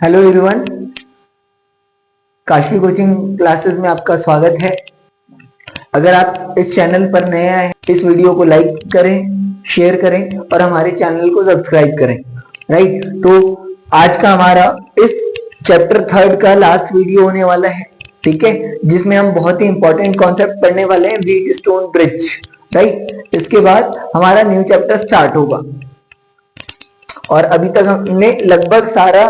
Hello everyone, Kashi coaching classes में आपका स्वागत है। अगर आप इस चैनल पर नए आए हैं, इस वीडियो को लाइक करें, शेयर करें और हमारे चैनल को सब्सक्राइब करें। राइट, तो आज का हमारा इस चैप्टर 3 का लास्ट वीडियो होने वाला है, ठीक है, जिसमें हम बहुत ही इंपॉर्टेंट कॉन्सेप्ट पढ़ने वाले हैं, व्हीटस्टोन ब्रिज। राइट, इसके बाद हमारा न्यू चैप्टर स्टार्ट होगा और अभी तक हमने लगभग सारा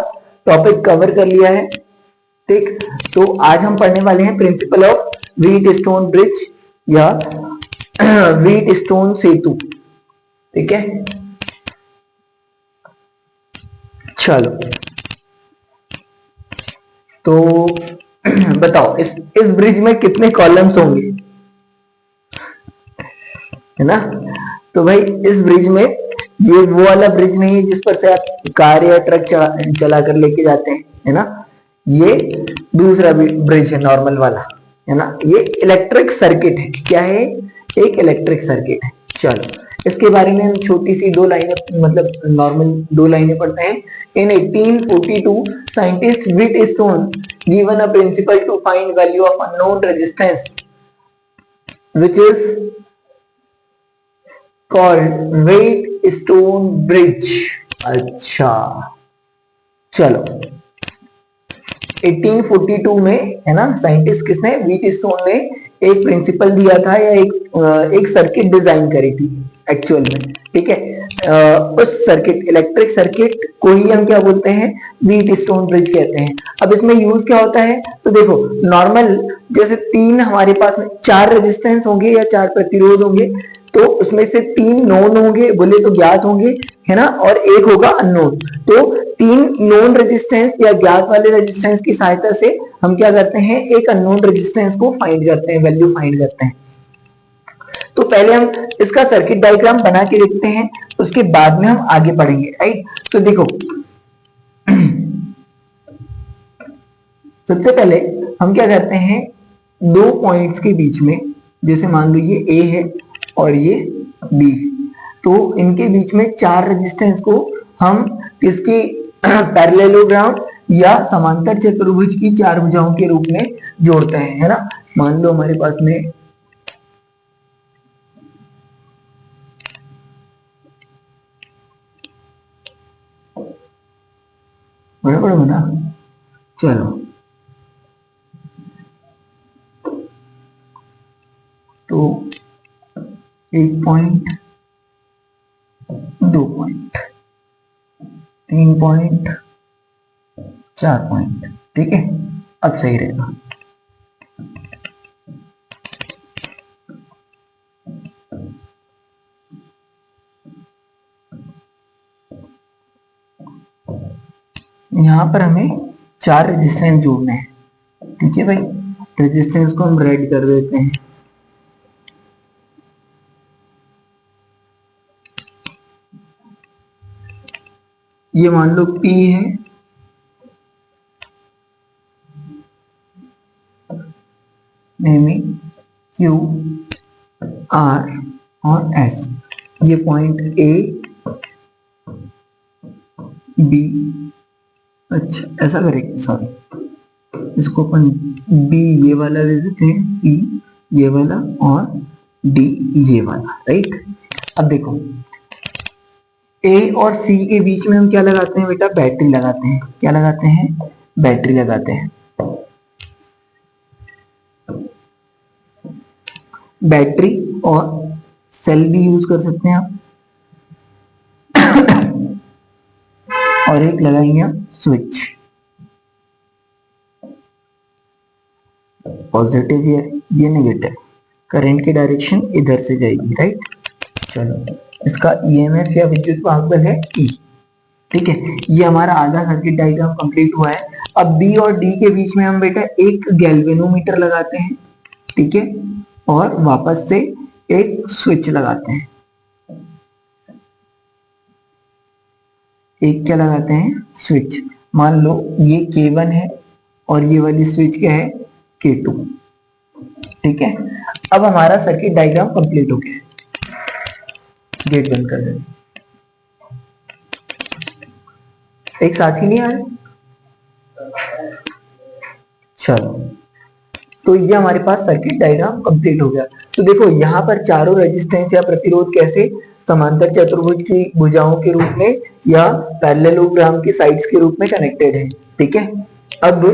टॉपिक कवर कर लिया है। ठीक, तो आज हम पढ़ने वाले हैं प्रिंसिपल ऑफ व्हीटस्टोन ब्रिज या व्हीटस्टोन सेतु। ठीक है, चलो तो बताओ इस ब्रिज में कितने कॉलम्स होंगे, है ना। तो भाई इस ब्रिज में, ये वो वाला ब्रिज नहीं है जिस पर से आप कार या ट्रक चला कर लेके जाते हैं, है ना। ये दूसरा ब्रिज है, नॉर्मल वाला, है ना। ये इलेक्ट्रिक सर्किट है। क्या है? एक इलेक्ट्रिक सर्किट है। चलो इसके बारे में हम छोटी सी दो लाइनें, मतलब नॉर्मल दो लाइनें पढ़ते हैं। In 1842 scientist Wheatstone given a principle to find value of unknown resistance which is called Wheatstone bridge. अच्छा, चलो 1842 में, है ना, साइंटिस्ट किसने? व्हीटस्टोन ने एक प्रिंसिपल दिया था या एक सर्किट डिजाइन करी थी एक्चुअल में। ठीक है, उस सर्किट, इलेक्ट्रिक सर्किट को ही हम क्या बोलते हैं? व्हीटस्टोन ब्रिज कहते हैं। अब इसमें यूज क्या होता है? तो देखो, नॉर्मल जैसे तीन हमारे पास में चार रेजिस्टेंस होंगे या चार प्रतिरोध होंगे, तो उसमें से तीन नोन होंगे, बोले तो ज्ञात होंगे, है ना, और एक होगा अननोन। तो तीन नोन रेजिस्टेंस या ज्ञात वाले रेजिस्टेंस की सहायता से हम क्या करते हैं? एक अननोन रेजिस्टेंस को फाइंड करते हैं, वैल्यू फाइंड करते हैं। तो पहले हम इसका सर्किट डायग्राम बना के देखते हैं, उसके बाद में हम आगे बढ़ेंगे। राइट, तो देखो सबसे पहले हम क्या करते हैं? दो पॉइंट्स के बीच में, जैसे मान लो ये ए है और ये बी, तो इनके बीच में चार रेजिस्टेंस को हम किसके पैरेललोग्राम या समांतर चतुर्भुज की चार भुजाओं के रूप में जोड़ते हैं, है ना। मान लो हमारे पास में बड़ा बना, चलो तो एक पॉइंट, दो पॉइंट, तीन पॉइंट, चार पॉइंट। ठीक है, अब सही रहेगा। यहां पर हमें चार रेजिस्टेंस जोड़ने हैं। ठीक है भाई, रेजिस्टेंस को हम रेड कर देते हैं। ये मान लो P है, Q, R और S। ये पॉइंट A, B, अच्छा ऐसा करेंगे, सॉरी, इसको अपन B ये वाला दे देते हैं, C ये वाला और D ये वाला। राइट, अब देखो A और C के बीच में हम क्या लगाते हैं बेटा? बैटरी लगाते हैं। क्या लगाते हैं? बैटरी लगाते हैं। बैटरी और सेल भी यूज कर सकते हैं आप, और एक लगाएंगे आप स्विच, पॉजिटिव ये नेगेटिव, करंट की डायरेक्शन इधर से जाएगी। राइट, चलो इसका ईएमएफ या विद्युत वाहक बल है E। ठीक है, ये हमारा आधा सर्किट डायग्राम कंप्लीट हुआ है। अब बी और डी के बीच में हम बेटा एक गैल्वेनोमीटर लगाते हैं। ठीक है, और वापस से एक स्विच लगाते हैं। एक क्या लगाते हैं? स्विच। मान लो ये K1 है और ये वाली स्विच क्या है? K2। ठीक है, अब हमारा सर्किट डायग्राम कंप्लीट हो गया। गेट बंद कर दें। एक साथ ही नहीं आ रहे, चलो, तो ये हमारे पास सर्किट डायग्राम कंप्लीट हो गया। तो देखो यहाँ पर चारों रेजिस्टेंस या प्रतिरोध कैसे समांतर चतुर्भुज की भुजाओं के रूप में या पैरेललोग्राम की साइड्स के रूप में कनेक्टेड है। ठीक है, अब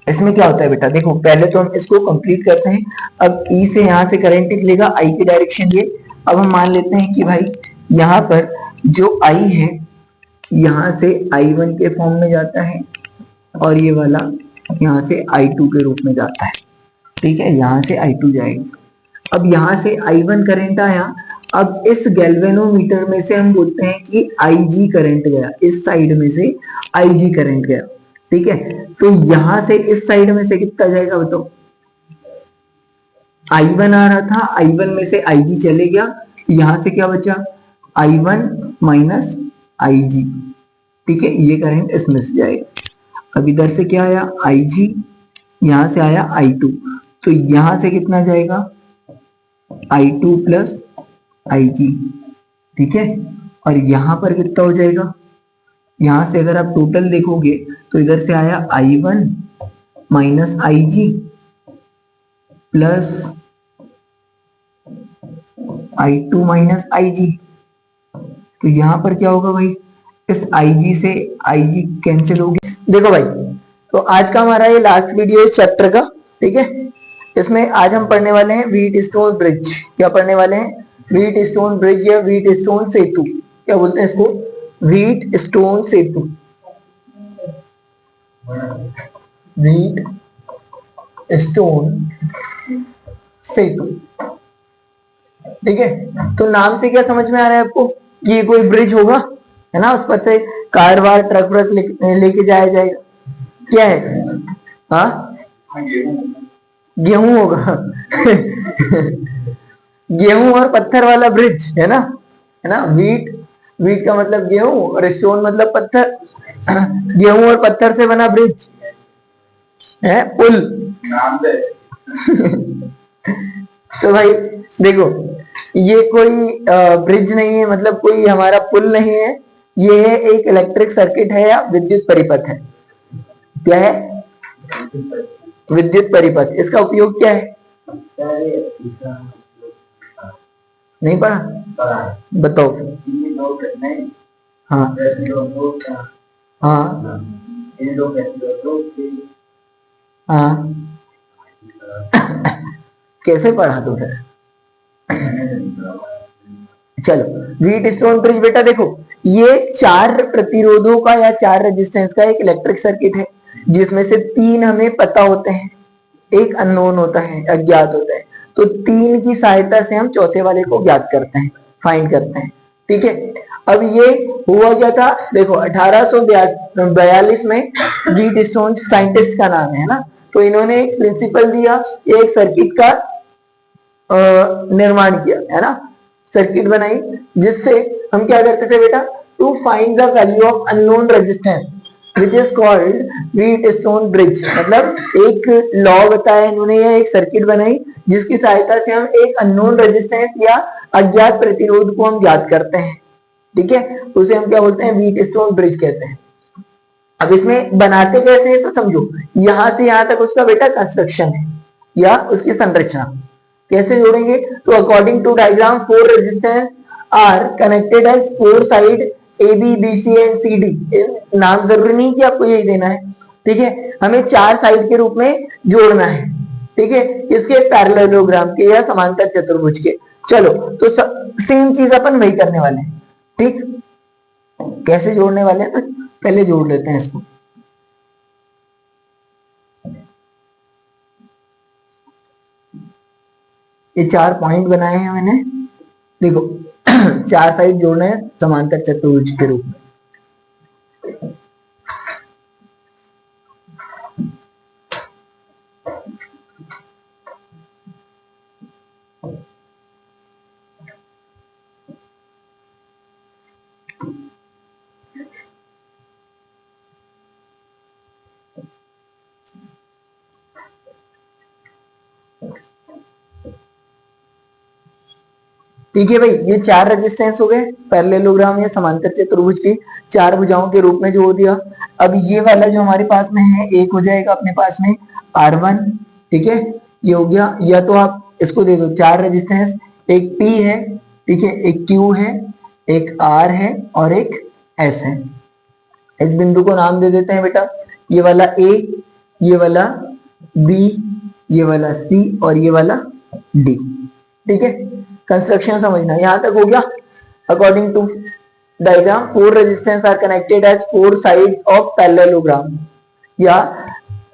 इसमें क्या होता है बेटा, देखो पहले तो हम इसको कंप्लीट करते हैं। अब ई से यहां से करंट निकलेगा, आई की डायरेक्शन ये। अब हम मान लेते हैं कि भाई यहाँ पर जो आई है यहाँ से I1 के फॉर्म में जाता है और ये वाला यहाँ से I2 के रूप में जाता है। ठीक है, यहाँ से I2 जाएगा। अब यहाँ से I1 करंट आया, अब इस गैल्वेनोमीटर में से हम बोलते हैं कि IG करंट गया, इस साइड में से IG करंट गया। ठीक है, तो यहां से इस साइड में से कितना जाएगा बताओ, I1 आ रहा था, I1 में से IG चले गया, यहां से क्या बचा, I1 माइनस IG। ठीक है, ये करंट इसमें से जाएगा। अब इधर से क्या आया, IG, यहां से आया I2, तो यहां से कितना जाएगा, I2 प्लस IG। ठीक है, और यहां पर कितना हो जाएगा, यहां से अगर आप टोटल देखोगे तो इधर से आया I1 minus IG plus I2 minus IG। तो यहां पर क्या होगा भाई, इस IG से IG कैंसिल होगी। देखो भाई, तो आज का हमारा ये लास्ट वीडियो इस चैप्टर का। ठीक है, इसमें आज हम पढ़ने वाले हैं व्हीट स्टोन ब्रिज। क्या पढ़ने वाले हैं, व्हीट स्टोन ब्रिज या व्हीट स्टोन सेतु, क्या बोलते हैं इसको, व्हीट स्टोन सेतु, व्हीट स्टोन सेतु। ठीक है, तो नाम से क्या समझ में आ रहा है आपको कि ये कोई ब्रिज होगा, है ना, उस पर से कार वार ट्रक व्रक लेके जाया जाएगा। क्या है, हाँ, गेहूं होगा गेहूं और पत्थर वाला ब्रिज है ना, है ना, वीट, वीट का मतलब गेहूं और स्टोन मतलब पत्थर गेहूं और पत्थर से बना ब्रिज है, पुल तो भाई देखो, ये कोई ब्रिज नहीं है, मतलब कोई हमारा पुल नहीं है, ये है एक इलेक्ट्रिक सर्किट है या विद्युत परिपथ है। क्या है, विद्युत परिपथ। इसका उपयोग क्या है, नहीं पढ़ा, बताओ। हाँ हाँ हाँ कैसे पढ़ा तू फिर, चलो, व्हीट स्टोन ब्रिज बेटा देखो, ये चार प्रतिरोधों का या चार रेजिस्टेंस का एक इलेक्ट्रिक सर्किट है, जिसमें से तीन हमें पता होते हैं, एक अननोन होता है, अज्ञात होता है। तो तीन की सहायता से हम चौथे वाले को ज्ञात करते हैं, फाइंड करते हैं। ठीक है, अब ये हुआ क्या था, देखो 1842 में व्हीट स्टोन साइंटिस्ट का नाम है ना, तो इन्होंने एक प्रिंसिपल दिया, एक सर्किट का निर्माण किया, है ना, सर्किट बनाई, जिससे हम क्या करते थे बेटा, to find the value of unknown resistance which is called Wheatstone bridge. मतलब एक लॉ बताया इन्होंने या एक सर्किट बनाई जिसकी सहायता से हम एक अननोन रेजिस्टेंस या अज्ञात प्रतिरोध को हम ज्ञात करते हैं। ठीक है, उसे हम क्या बोलते हैं, व्हीट स्टोन ब्रिज कहते हैं। अब इसमें बनाते कैसे हैं तो समझो, यहां से यहां तक उसका बेटा कंस्ट्रक्शन है या उसकी संरचना कैसे जोड़ेंगे, तो according to diagram four resistance are connected as four side A B B C and C D. नाम जरूरी नहीं कि आपको यही देना है, ठीक है, हमें चार साइड के रूप में जोड़ना है। ठीक है, इसके पैरेललोग्राम के या समांतर चतुर्भुज के। चलो, तो सेम चीज अपन वही करने वाले हैं। ठीक, कैसे जोड़ने वाले हैं, तो पहले जोड़ लेते हैं इसको। ये चार पॉइंट बनाए हैं मैंने, देखो चार साइड जोड़ने हैं समांतर चतुर्भुज के रूप में। ठीक है भाई, ये 4 रेजिस्टेंस हो गए पैरेललोग्राम या समांतर चतुर्भुज की 4 भुजाओं के रूप में जोड़ दिया। अब ये वाला जो हमारे पास में है एक हो जाएगा अपने पास में R1, ठीक है, ये हो गया। या तो आप इसको दे दो 4 रेजिस्टेंस, एक P है, ठीक है, एक Q है, एक R है और एक S है। इस बिंदु को नाम दे देते हैं बेटा, ये वाला A, ये वाला B, ये वाला C और ये वाला D, ठीक है। कंस्ट्रक्शन समझना, यहां तक हो गया। According to diagram 4 resistance are connected as 4 sides of parallelogram. या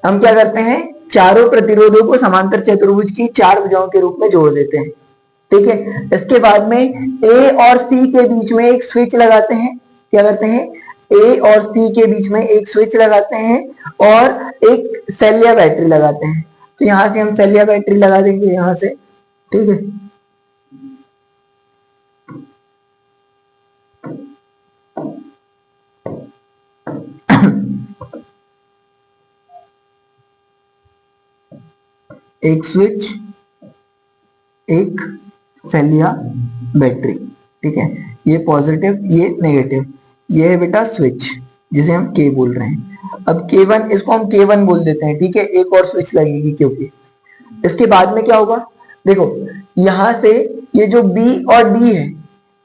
हम क्या करते हैं, चारों प्रतिरोधों को समांतर चतुर्भुज की 4 भुजाओं के रूप में जोड़ देते हैं, ठीक है। इसके बाद में A और C के बीच में एक स्विच लगाते हैं। क्या करते हैं, A और C के बीच में एक स्विच लगाते हैं और एक सेल या बैटरी लगाते हैं। तो यहां से हम सेल या बैटरी लगा देंगे यहां से, ठीक है। एक स्विच, एक सेल या बैटरी, ठीक है। ये पॉजिटिव, ये नेगेटिव, ये है बेटा स्विच जिसे हम K बोल रहे हैं। अब K1, इसको हम K1 बोल देते हैं, ठीक है, एक और स्विच लगेगी क्योंकि। इसके बाद में क्या होगा, देखो यहां से ये जो B और D है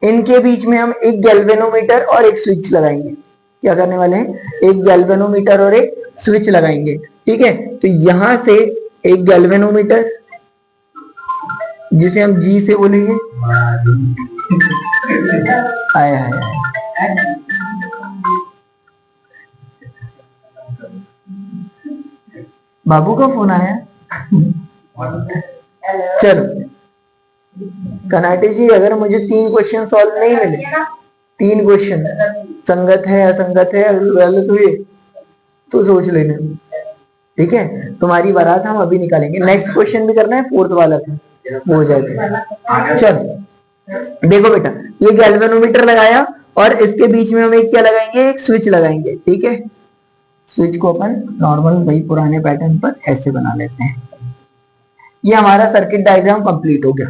इनके बीच में हम एक गैल्वेनोमीटर और एक स्विच लगाएंगे। क्या करने वाले हैं, एक गैल्वेनोमीटर और एक स्विच लगाएंगे, ठीक है। तो यहां से एक गैल्वेनोमीटर जिसे हम G से बोलेंगे, आया है बाबू का फोन आया। चलो कनाटे जी, अगर मुझे 3 क्वेश्चन सॉल्व नहीं मिले, 3 क्वेश्चन संगत है असंगत है गलत हुए तो सोच लेना, ठीक है। तुम्हारी बारात हम अभी निकालेंगे। नेक्स्ट क्वेश्चन भी करना है, 4th वाला था, वो हो जाएगा। चल देखो बेटा, ये गैल्वेनोमीटर लगाया और इसके बीच में हम एक क्या लगाएंगे, एक स्विच लगाएंगे, ठीक है। स्विच को अपन नॉर्मल वही पुराने पैटर्न पर ऐसे बना लेते हैं। ये हमारा सर्किट डायग्राम कंप्लीट हो गया,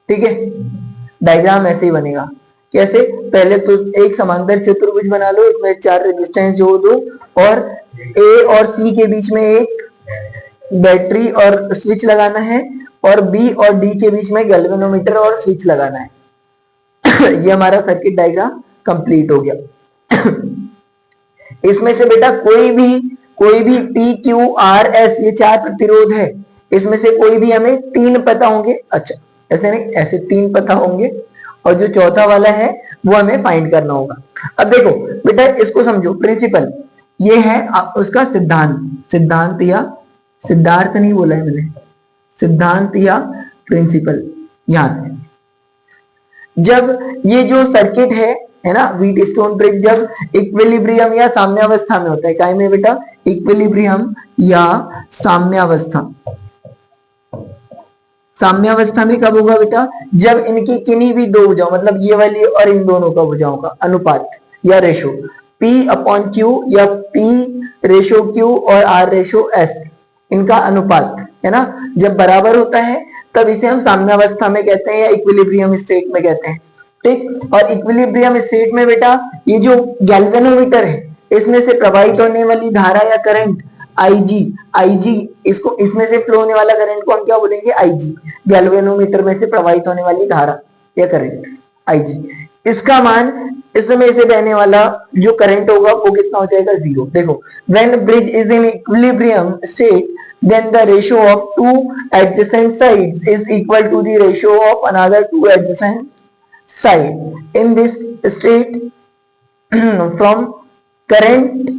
ठीक है। डायग्राम ऐसे ही बनेगा। कैसे, पहले तो एक समांतर चतुर्भुज बना लो, इसमें 4 रेजिस्टेंस जोड़ दो और A और C के बीच में एक बैटरी और स्विच लगाना है और B और D के बीच में गैल्वेनोमीटर और स्विच लगाना है। ये हमारा सर्किट डायग्राम कंप्लीट हो गया। इसमें से बेटा कोई भी P Q R S ये 4 प्रतिरोध है, इसमें से कोई भी हमें 3 पता होंगे। अच्छा ऐसे नहीं, ऐसे 3 पता होंगे और जो चौथा वाला है वो हमें फाइंड करना होगा। अब देखो बेटा, इसको समझो, प्रिंसिपल ये है उसका सिद्धांत, सिद्धांत या सिद्धार्थ नहीं बोला है मैंने, सिद्धांत या प्रिंसिपल। याद है जब ये जो सर्किट है ना, व्हीटस्टोन ब्रिज जब इक्विलिब्रियम या साम्यावस्था में होता है, काय में बेटा, इक्विलिब्रियम या साम्यावस्था। साम्यावस्था में कब होगा बेटा, जब इनकी किन्हीं भी 2 भुजाओं, मतलब ये वाली और इन दोनों का भुजाओं का अनुपात या रेशो P/Q या P रेशो Q और R रेशो S, इनका अनुपात है ना, जब बराबर होता है तब इसे हम साम्यावस्था में कहते हैं या इक्विलिब्रियम स्टेट में कहते हैं, ठीक। और इक्विलिब्रियम स्टेट में बेटा ये जो गैल्वेनोमीटर है इसमें से प्रवाहित होने वाली धारा या करंट IG, इसको इसमें से फ्लो होने वाला करंट को हम क्या बोलेंगे, IG। गैल्वेनोमीटर में से प्रवाहित होने वाली धारा या करंट IG, इसका मान इसमें से बहने वाला जो करंट होगा वो कितना हो जाएगा, 0। देखो, when bridge is in equilibrium state then the ratio of 2 adjacent sides is equal to the ratio of another 2 adjacent side. In this state from current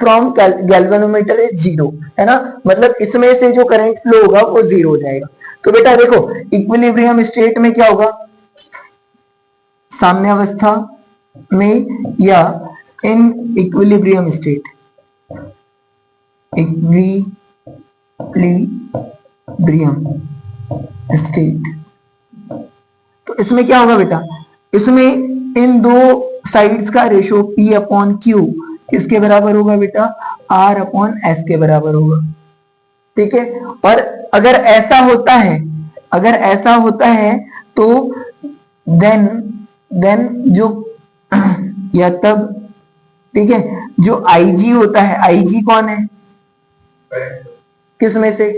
from galvanometer is 0, है ना, मतलब इसमें से जो करंट फ्लो होगा वो 0 हो जाएगा। तो बेटा देखो, इक्विलिब्रियम स्टेट में क्या होगा, साम्यावस्था में या in equilibrium state, equilibrium state, तो इसमें क्या होगा बेटा, इसमें इन 2 साइड्स का रेशो P/Q किसके बराबर होगा बेटा, R/S के बराबर होगा, ठीक है। और अगर ऐसा होता है अगर ऐसा होता है तो देन देन जो या तब, ठीक है, जो आईजी होता है, आईजी कौन है, किस में से,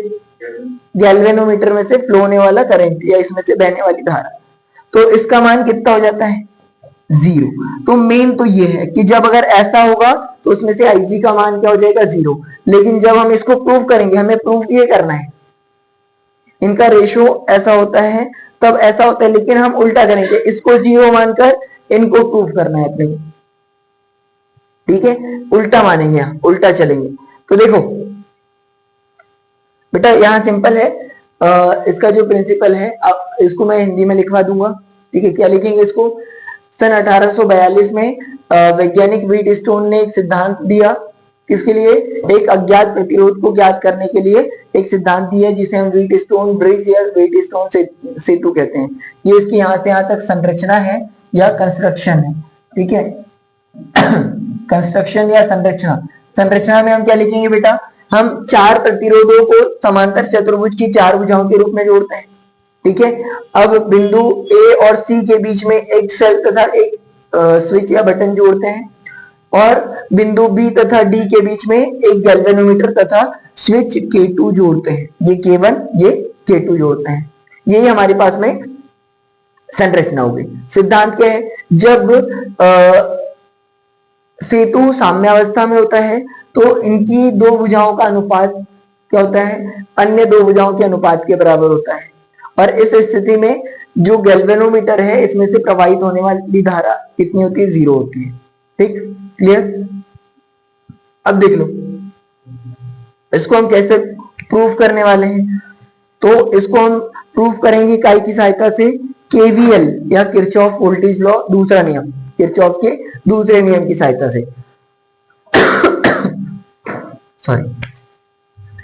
गैल्वेनोमीटर में से फ्लो होने वाला करंट या इसमें से बहने वाली धारा, तो इसका मान कितना हो जाता है, 0। तो मेन तो ये है कि जब अगर ऐसा होगा तो उसमें से आईजी का मान क्या हो जाएगा, 0। लेकिन जब हम इसको प्रूव करेंगे, हमें प्रूफ ये करना है, इनका रेशो ऐसा होता है तब ऐसा होता है, लेकिन हम उल्टा करेंगे, इसको 0 मानकर इनको प्रूव करना है अपने, ठीक है, उल्टा मानेंगे, यहाँ उल्टा चलेंगे। तो देखो बेटा यहाँ सिंपल है, इसका जो प्रिंसिपल है, इसको मैं हिंदी में लिखवा दूंगा, ठीक है। क्या लिखेंगे इसको, सन 1842 में वैज्ञानिक व्हीटस्टोन ने एक सिद्धांत दिया, किसके लिए, एक अज्ञात प्रतिरोध को ज्ञात करने के लिए एक सिद्धांत दिया जिसे हम व्हीटस्टोन ब्रिज या व्हीटस्टोन सेतु कहते हैं। ये इसकी यहाँ से यहाँ तक संरचना है या कंस्ट्रक्शन है, ठीक है। कंस्ट्रक्शन या संरचना, संरचना में हम क्या लिखेंगे बेटा, हम 4 प्रतिरोधों को समांतर चतुर्भुज की 4 भुजाओं के रूप में जोड़ते हैं, ठीक है। अब बिंदु ए और सी के बीच में एक सेल तथा एक स्विच या बटन जोड़ते हैं, और बिंदु बी तथा डी के बीच में एक गैल्वेनोमीटर तथा स्विच K2 जोड़ते हैं, ये K1 ये K2 जोड़ते हैं। यही हमारे पास में संरचना हो गई। सिद्धांत क्या है, जब सेतु साम्यावस्था में होता है तो इनकी 2 भुजाओं का अनुपात क्या होता है, अन्य 2 भुजाओं के अनुपात के बराबर होता है, और इस स्थिति में जो गैल्वेनोमीटर है इसमें से प्रवाहित होने वाली धारा कितनी होती है, 0 होती है, ठीक, क्लियर। अब देख लो इसको हम कैसे प्रूफ करने वाले हैं, तो इसको हम प्रूफ करेंगे काय की सहायता से, केवीएल या किरचॉफ वोल्टेज लॉ, दूसरा नियम, किरचॉफ के दूसरे नियम की सहायता से। सॉरी,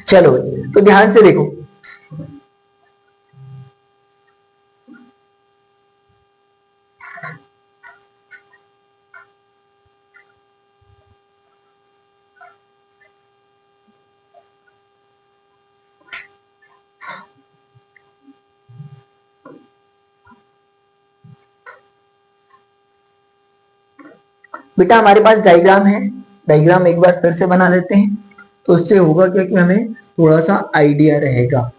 चलो तो ध्यान से देखो, बेटा हमारे पास डायग्राम है, डायग्राम एक बार फिर से बना लेते हैं, तो उससे होगा क्या कि हमें थोड़ा सा आइडिया रहेगा।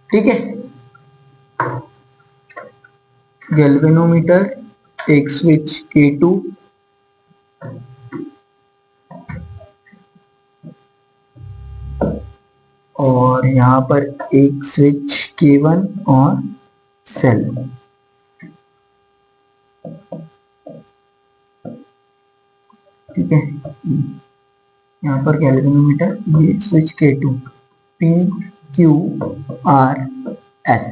ठीक है, गैल्वेनोमीटर, एक स्विच K2, और यहाँ पर एक स्विच K1 और सेल, ठीक है। यहाँ पर गैल्वेनोमीटर, ये switch K2, P Q R S,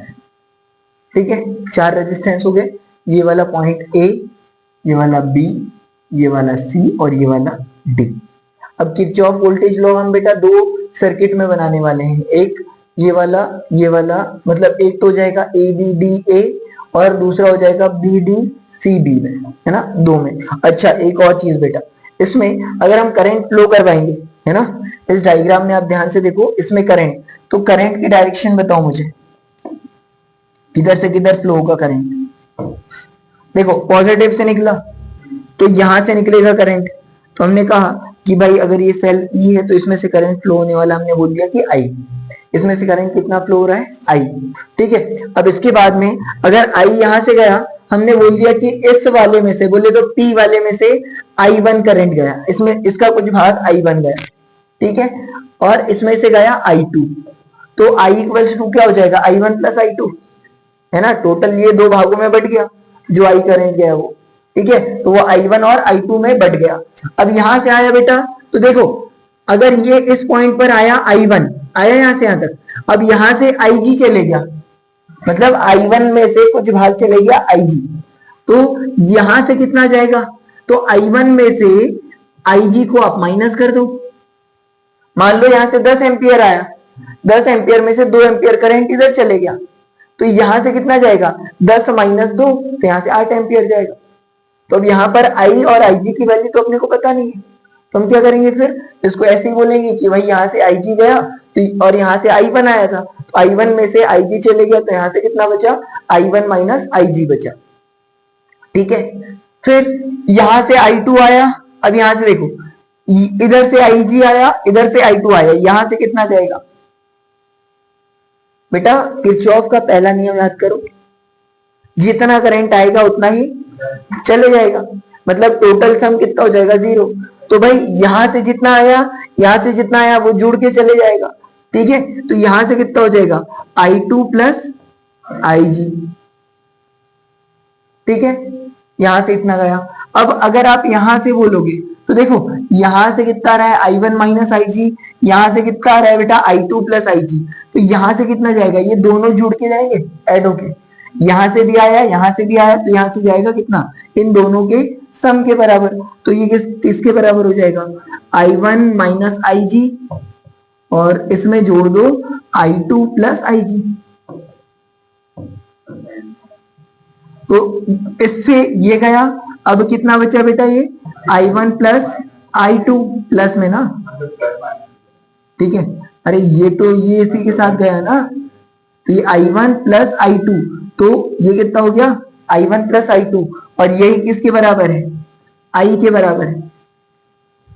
ठीक है। 4 रेजिस्टेंस हो गए, ये वाला पॉइंट A, ये वाला B, ये वाला C और ये वाला D। अब किरचॉफ वोल्टेज लॉ हम बेटा 2 सर्किट में बनाने वाले हैं, एक ये वाला मतलब एक तो हो जाएगा ABDA और दूसरा हो जाएगा BDCB में, है ना, 2 में। अच्छा एक और चीज बेटा, इसमें अगर हम करंट फ्लो करवाएंगे, है ना, इस डायग्राम में आप ध्यान से देखो, इसमें करंट, तो करंट की डायरेक्शन बताओ मुझे, किधर से किधर फ्लो होगा करंट, देखो पॉजिटिव से निकला तो यहां से निकलेगा करंट, तो हमने कहा कि भाई अगर ये सेल E है तो इसमें से करंट फ्लो होने वाला हमने बोल दिया कि I, इसमें से करंट कितना फ्लो हो रहा है, I, ठीक है। अब इसके बाद में अगर I यहां से गया, हमने बोल दिया कि इस वाले में से, बोले तो P वाले में से I1 करंट गया, इसमें इसका कुछ भाग I1 गया, ठीक है, और इसमें से गया I2, तो I इक्वल्स टू क्या हो जाएगा, I1 प्लस I2, है ना, टोटल ये 2 भागों में बट गया जो I करंट गया वो, ठीक है, तो वो I1 और I2 में बट गया। अब यहां से आया बेटा, तो देखो अगर ये इस पॉइंट पर आया I1, आया यहां से यहां तक, अब यहां से IG चले गया, मतलब I1 में से कुछ भाग चले गया IG, तो यहां से कितना जाएगा, तो I1 में से IG को आप माइनस कर दो, मान लो यहां से 10 एम्पियर आया, 10 एम्पियर में से 2 एम्पियर करंट इधर चले गया, तो यहां से कितना जाएगा 10 माइनस 2, तो यहां से 8 एम्पियर जाएगा। तो अब यहाँ पर आई और आई जी की वैल्यू तो अपने को पता नहीं है, तो हम क्या करेंगे फिर इसको ऐसे ही बोलेंगे कि भाई यहाँ से आई जी गया और यहाँ से आई वन आया था, तो आई वन में से आई जी चले गया, तो यहाँ से कितना बचा आई वन माइनस आई जी बचा। ठीक है, फिर यहां से आई टू आया, अब यहां से देखो इधर से आई जी आया, इधर से आई टू आया, यहां से कितना जाएगा बेटा किरचॉफ का पहला नियम याद करो, जितना करंट आएगा उतना ही चले जाएगा, मतलब टोटल सम कितना हो जाएगा 0। तो भाई यहां से जितना आया यहां से जितना आया वो जुड़ के चले जाएगा। ठीक है, तो यहां से कितना हो जाएगा आई टू प्लस आई जी। ठीक है, यहां से इतना गया। अब अगर आप यहां से बोलोगे तो देखो यहां से कितना आ रहा है आई वन माइनस आई जी, यहां से कितना आ रहा है बेटा आई टू प्लस आई जी, तो यहां से कितना जाएगा, ये दोनों जुड़ के जाएंगे ऐड होके, यहां से भी आया यहां से भी आया, तो यहां से जाएगा कितना इन दोनों के सम के बराबर, तो ये किसके बराबर हो जाएगा आई वन माइनस आई जी, और इसमें जोड़ दो आई टू प्लस आई जी। तो इससे ये गया, अब कितना बचा बेटा ये I one plus I two plus में ना, ठीक है, अरे ये तो ये इसी के साथ गया ना, तो ये I one plus I two, तो ये कितना हो गया I one plus I two, और यही किसके बराबर है आई के बराबर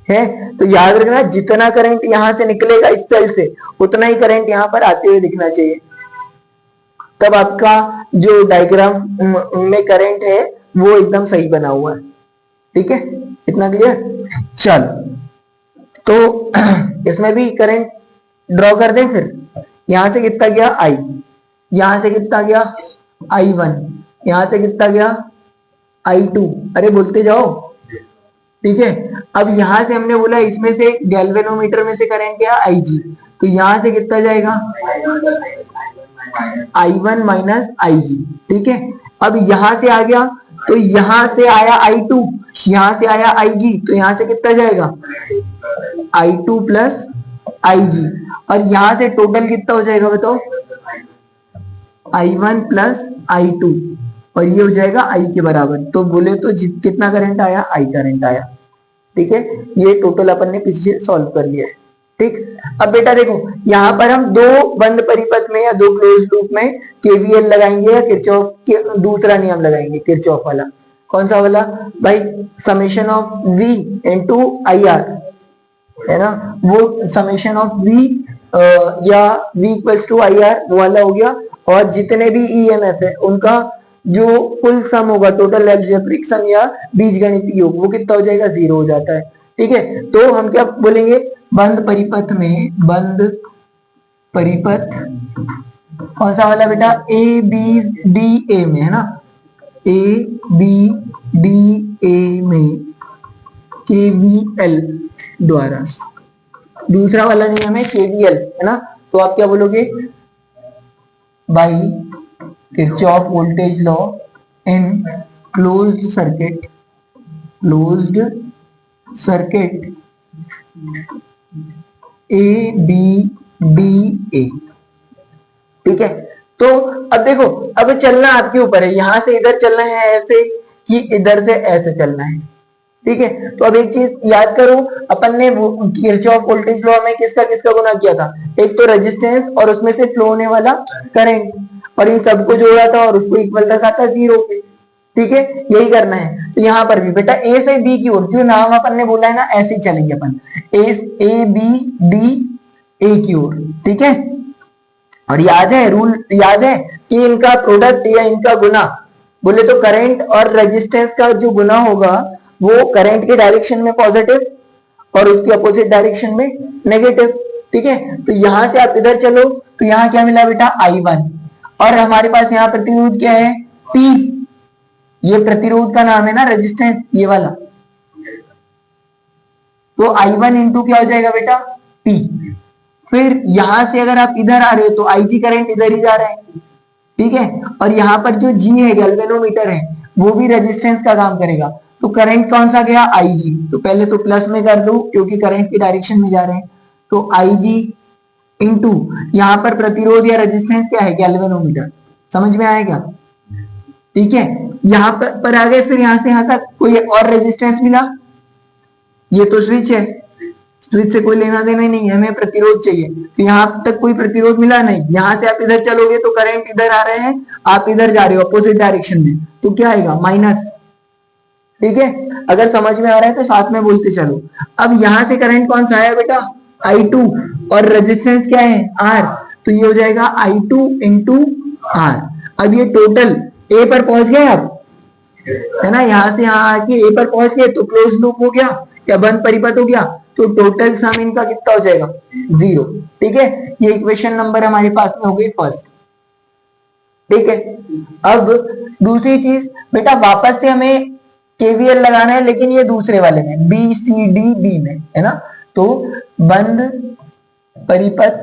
है। तो याद रखना जितना करंट यहां से निकलेगा इस सेल से उतना ही करंट यहां पर आते हुए दिखना चाहिए, तब आपका जो डायग्राम में करंट है वो एकदम सही बना हुआ है। ठीक है, इतना क्लियर। चल तो इसमें भी करंट ड्रॉ कर दें, फिर यहां से कितना गया आई, यहां से कितना गया आई वन, यहां से कितना गया आई टू, अरे बोलते जाओ। ठीक है, अब यहां से हमने बोला इसमें से गैल्वेनोमीटर में से करंट गया आई जी, तो यहां से कितना जाएगा आई वन माइनस आई जी। ठीक है, अब यहां से आ गया तो यहां से आया आई टू, यहां से आया आई जी, तो यहां से कितना जाएगा आई टू प्लस आई जी, और यहां से टोटल कितना हो जाएगा बताओ I one plus I two, और ये हो जाएगा आई के बराबर। तो बोले तो कितना करंट आया आई करंट आया। ठीक है, ये टोटल अपन ने पीछे सॉल्व कर लिया है। ठीक, अब बेटा देखो यहाँ पर हम दो बंद परिपथ में या दो क्लोज लूप में केवीएल लगाएंगे या किरचॉफ के दूसरा नियम लगाएंगे, किरचॉफ वाला। कौन सा वाला भाई, summation of V into IR है ना, वो समेशन ऑफ V या V इक्वल्स टू IR वो वाला हो गया, और जितने भी EMF है उनका जो कुल सम होगा टोटल अलजेब्रिक सम या बीजगणितीय योग, वो कितना हो जाएगा 0 हो जाता है। ठीक है, तो हम क्या बोलेंगे बंद परिपथ में, बंद परिपथ कौन सा वाला बेटा A B D A में है ना, A B D A में KVL द्वारा, दूसरा वाला नियम है KVL है ना, तो आप क्या बोलोगे by Kirchhoff voltage law in closed circuit A B D A। ठीक है, तो अब देखो अब चलना आपके ऊपर है, यहां से इधर चलना है ऐसे कि इधर से ऐसे चलना है। ठीक है, तो अब एक चीज याद करो, अपन ने किरचॉफ वोल्टेज लॉ में किसका किसका गुना किया था, एक तो रेजिस्टेंस और उसमें से फ्लो होने वाला करंट, और इन सबको जोड़ा था और उसको इक्वल रखा था 0 पे। ठीक है, यही करना है। तो यहाँ पर भी बेटा ए से बी की ओर जो नाम अपन ने बोला है ना ऐसे ही चलेंगे अपन, ए बी डी ए की ओर। ठीक है, और याद है रूल याद है कि इनका प्रोडक्ट या इनका गुना बोले तो करंट और रेजिस्टेंस का जो गुना होगा वो करंट के डायरेक्शन में पॉजिटिव और उसकी अपोजिट डायरेक्शन में नेगेटिव। ठीक है, तो यहां से आप इधर चलो तो यहाँ क्या मिला बेटा I1, और हमारे पास यहाँ प्रतिरोध क्या है P, ये प्रतिरोध का नाम है ना रेजिस्टेंस ये वाला, तो I1 इंटू क्या हो जाएगा बेटा P। फिर यहां से अगर आप इधर आ रहे हो तो IG करंट इधर ही जा रहा है। ठीक है, और यहाँ पर जो G है गैल्वेनोमीटर है वो भी रेजिस्टेंस का काम करेगा, तो करंट कौन सा गया IG, तो पहले तो प्लस में कर दो क्योंकि करंट की डायरेक्शन में जा रहे हैं, तो IG इंटू यहाँ पर प्रतिरोध या रेजिस्टेंस क्या है गैल्वेनोमीटर, समझ में आया क्या? ठीक है, यहाँ पर आ गए, फिर यहाँ से यहाँ तक कोई और रेजिस्टेंस मिला, ये तो स्विच है, स्विच से कोई लेना देना ही नहीं है, हमें प्रतिरोध चाहिए, तो यहाँ तक कोई प्रतिरोध मिला नहीं, यहाँ से आप इधर चलोगे तो करंट इधर आ रहे हैं, आप इधर जा रहे हो अपोजिट डायरेक्शन में, तो क्या आएगा माइनस। ठीक है, अगर समझ में आ रहा है तो साथ में बोलते चलो। अब यहां से करंट कौन सा है बेटा, I2, और रेजिस्टेंस क्या है R, तो ये हो जाएगा I2 इंटू R। अब ये टोटल A पर पहुंच गए आप, है ना, यहां से यहां आके A पर पहुंच गए तो क्लोज लूप हो गया या बंद परिपथ हो गया, तो टोटल सम इनका कितना हो जाएगा, 0। ठीक है, ये इक्वेशन नंबर हमारे पास में हो गई फर्स्ट। ठीक है, अब दूसरी चीज बेटा, वापस से हमें केवीएल लगाना है, लेकिन ये दूसरे वाले में, बी सी डी बी में, है ना, तो बंद परिपथ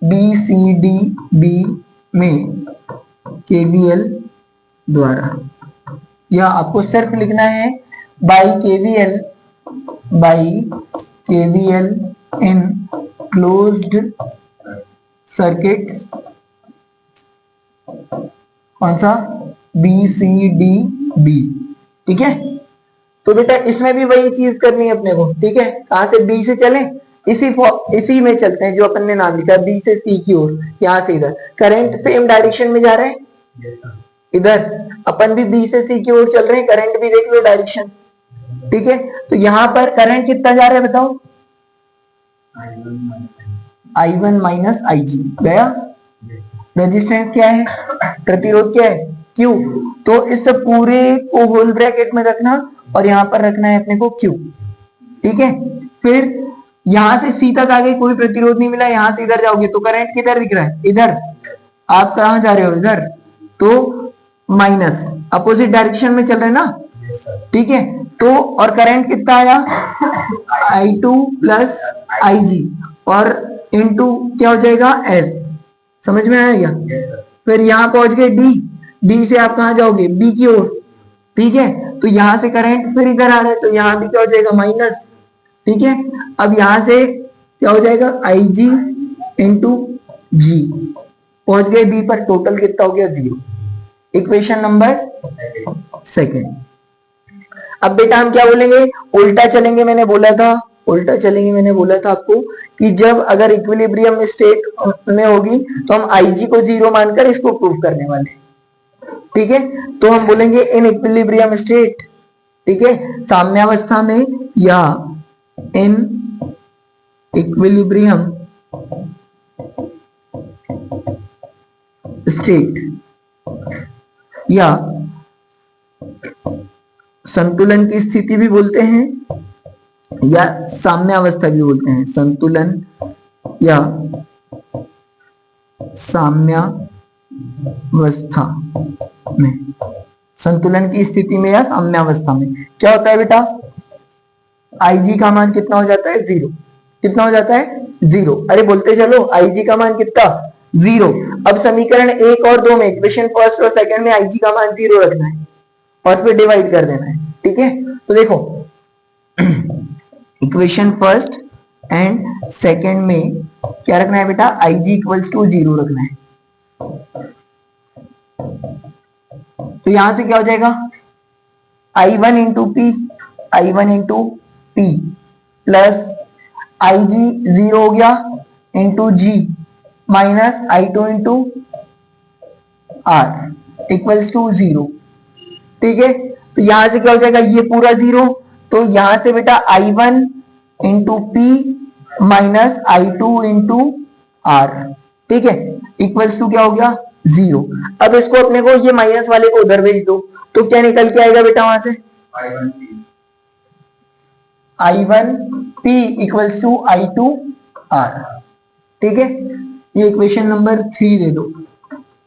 बी सी डी बी में केवीएल द्वारा, या आपको सिर्फ लिखना है by KVL in closed circuit, कौन सा, बी सी डी बी। ठीक है, तो बेटा इसमें भी वही चीज करनी है अपने को। ठीक है, कहां से, बी से चले, इसी में चलते हैं जो अपन ने नाम लिखा, बी से सी की ओर, यहां से इधर करंट सेम डायरेक्शन में जा रहे हैं, इधर अपन भी बी से सी की ओर चल रहे हैं, करंट भी देख लो डायरेक्शन। ठीक है, तो यहां पर करंट कितना जा रहा है बताओ, I1 माइनस IG गया, रेजिस्टेंस क्या है, प्रतिरोध क्या है, Q, तो इस पूरे को होल ब्रैकेट में रखना और यहां पर रखना है अपने को Q। ठीक है, फिर यहां से C तक आ गई, कोई प्रतिरोध नहीं मिला, यहां से इधर जाओगे तो करंट किधर दिख रहा है, इधर, आप कहां जा रहे हो, इधर, तो माइनस, अपोजिट डायरेक्शन में चल रहे हैं ना। ठीक है, तो और करंट कितना आया, I2 प्लस IG, और इनटू क्या हो जाएगा S, समझ में आया क्या? फिर यहां पहुंच गए डी से आप कहां जाओगे, बी की ओर। ठीक है, तो यहां से करंट फिर इधर आ रहा है, तो यहां भी क्या हो जाएगा, माइनस। ठीक है, अब यहां से क्या हो जाएगा, IG इंटू जी, पहुंच गए बी पर, टोटल कितना हो गया, 0। Equation number second. अब बेटा हम क्या बोलेंगे, उल्टा चलेंगे, मैंने बोला था आपको कि जब अगर इक्विलिब्रियम स्टेट में होगी तो हम IG को 0 मानकर इसको प्रूव करने वाले। ठीक है, तो हम बोलेंगे इन इक्विलिब्रियम स्टेट, ठीक है, साम्यावस्था में, या इन इक्विलिब्रियम स्टेट, या संतुलन की स्थिति भी बोलते हैं, या साम्यावस्था भी बोलते हैं, संतुलन या साम्यावस्था में, संतुलन की स्थिति में या साम्यावस्था में क्या होता है बेटा, IG का मान कितना हो जाता है, 0। कितना हो जाता है, 0। अरे बोलते चलो, IG का मान कितना, 0। अब समीकरण 1 और 2 में, इक्वेशन फर्स्ट और सेकंड में IG का मान 0 रखना है और फिर डिवाइड कर देना है। ठीक है, तो देखो इक्वेशन फर्स्ट एंड सेकंड में क्या रखना है बेटा, IG इक्वल्स टू 0 रखना है। तो यहां से क्या हो जाएगा, I1 into P plus IG 0 हो गया into G minus I2 into R equals to 0। ठीक है, तो यहां से क्या हो जाएगा, ये पूरा 0, तो यहां से बेटा I1 into P minus I2 into R, ठीक है, इक्वल्स टू क्या हो गया, 0। अब इसको अपने को ये माइनस वाले को उधर भेज दो, तो क्या निकल के आएगा बेटा वहां से, I1P equals to I2 R। ठीक है, ये इक्वेशन नंबर 3 दे दो,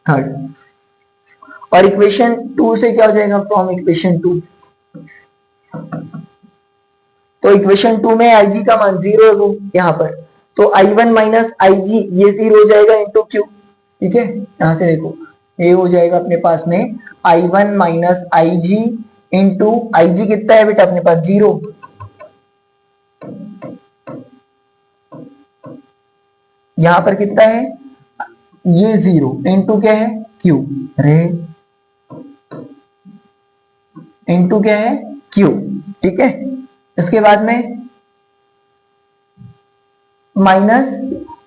थर्ड। और इक्वेशन 2 से क्या हो जाएगा, फ्रॉम इक्वेशन 2, तो इक्वेशन 2 में IG का मान 0 हो यहाँ पर, तो I1 माइनस IG ये 0 हो जाएगा इंटू Q। ठीक है, यहां से देखो ये हो जाएगा अपने पास में I1 minus IG into IG कितना है बेटा अपने पास, 0। यहां पर कितना है, ये 0 इंटू क्या है Q, रे इंटू क्या है Q, ठीक है। इसके बाद में minus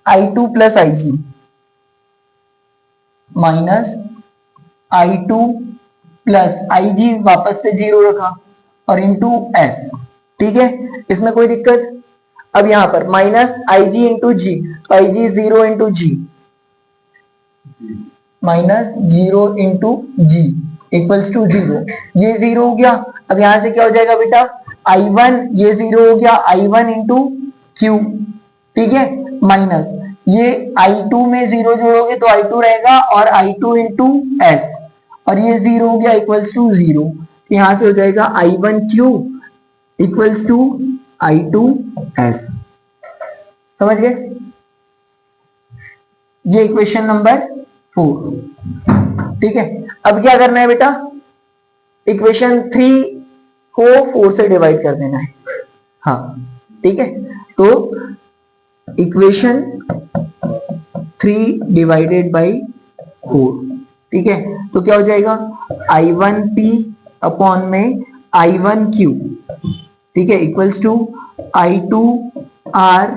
I2 plus IG, minus I2 plus IG वापस से 0 रखा और इंटू S, ठीक है। इसमें कोई दिक्कत? अब यहां पर minus IG into G, IG 0 into G, minus 0 into G equals to 0, ये 0 हो गया। अब यहां से क्या हो जाएगा बेटा, I1, ये 0 हो गया I1 इंटू क्यू, ठीक है, माइनस ये I2 में 0 जोड़ोगे तो I2 रहेगा और I2 इंटू एस, और ये 0 हो गया इक्वल्स टू 0, यहां से हो जाएगा I1 Q equals to I2 S. समझ गए? ये इक्वेशन नंबर 4, ठीक है। अब क्या करना है बेटा, इक्वेशन 3 को 4 से डिवाइड कर देना है, हाँ ठीक है। तो इक्वेशन 3 डिवाइडेड बाई 4, ठीक है, तो क्या हो जाएगा I1P अपॉन में I1Q, ठीक है, इक्वल्स टू I2R,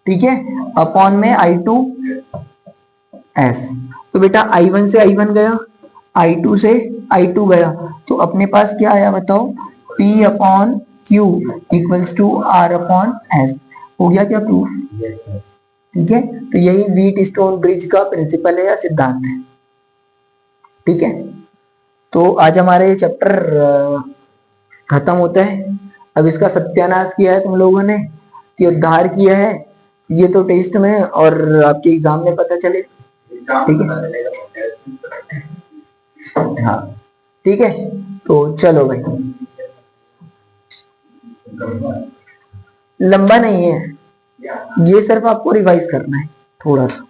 ठीक है, अपॉन में I2S। तो बेटा I1 से I1 गया, I2 से I2 गया, तो अपने पास क्या आया बताओ, P upon Q equals to R upon S। हो गया क्या प्रूफ? ठीक है, तो यही व्हीट स्टोन ब्रिज का प्रिंसिपल है या सिद्धांत है, ठीक है। तो आज हमारे चैप्टर खत्म होता है। अब इसका सत्यानाश किया है तुम लोगों ने, कि उद्धार किया है, ये तो टेस्ट में और आपके एग्जाम में पता चले, ठीक है। हाँ ठीक है, तो चलो भाई, लंबा नहीं है, ये सिर्फ आपको रिवाइज करना है थोड़ा सा।